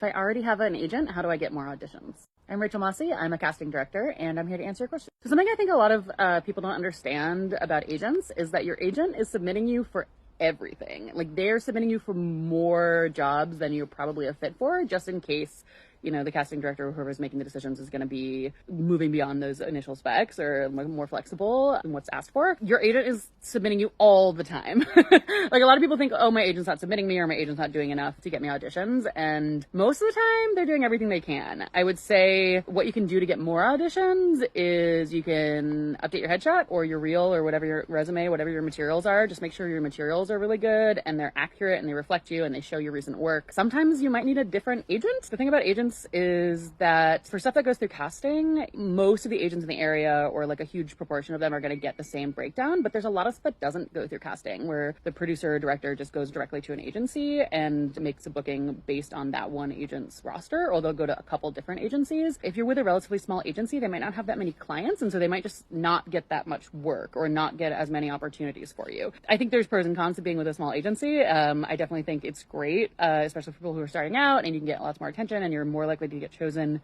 If I already have an agent, how do I get more auditions? I'm Rachel Mossey. I'm a casting director, and I'm here to answer your question. So something I think a lot of people don't understand about agents is that your agent is submitting you for everything. Like, they're submitting you for more jobs than you're probably a fit for, just in case, you know, the casting director or whoever's making the decisions is going to be moving beyond those initial specs or more flexible in what's asked for. Your agent is submitting you all the time. Like, a lot of people think, oh, my agent's not submitting me or my agent's not doing enough to get me auditions. And most of the time they're doing everything they can. I would say what you can do to get more auditions is you can update your headshot or your reel or whatever your resume, whatever your materials are. Just make sure your materials are really good and they're accurate and they reflect you and they show your recent work. Sometimes you might need a different agent. The thing about agents is that for stuff that goes through casting, most of the agents in the area, or like a huge proportion of them, are going to get the same breakdown, but there's a lot of stuff that doesn't go through casting, where the producer or director just goes directly to an agency and makes a booking based on that one agent's roster, or they'll go to a couple different agencies. If you're with a relatively small agency, they might not have that many clients, and so they might just not get that much work or not get as many opportunities for you. I think there's pros and cons to being with a small agency. I definitely think it's great, especially for people who are starting out, and you can get lots more attention and you're more likely to get chosen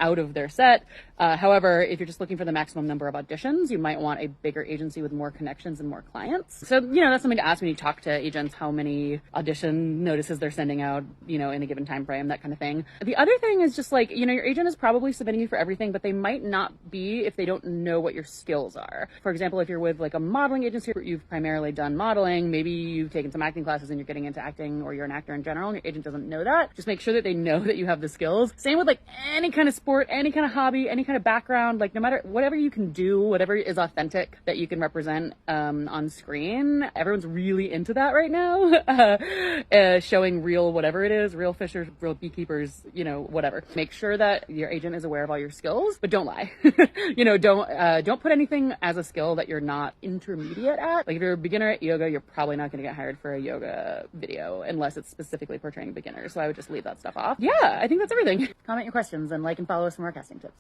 out of their set. However, if you're just looking for the maximum number of auditions, you might want a bigger agency with more connections and more clients. So, you know, that's something to ask when you talk to agents, how many audition notices they're sending out, you know, in a given time frame, that kind of thing. The other thing is just like, you know, your agent is probably submitting you for everything, but they might not be if they don't know what your skills are. For example, if you're with like a modeling agency, you've primarily done modeling, maybe you've taken some acting classes and you're getting into acting, or you're an actor in general and your agent doesn't know that, just make sure that they know that you have the skills. Same with like any kind of sport, any kind of hobby, any kind of background, like no matter, whatever you can do, whatever is authentic that you can represent on screen. Everyone's really into that right now. Showing real, whatever it is, real fishers, real beekeepers, you know, whatever. Make sure that your agent is aware of all your skills, but don't lie. You know, don't put anything as a skill that you're not intermediate at. Like if you're a beginner at yoga, you're probably not going to get hired for a yoga video unless it's specifically portraying beginners. So I would just leave that stuff off. Yeah, I think that's everything. Comment your questions and like and follow us for more casting tips.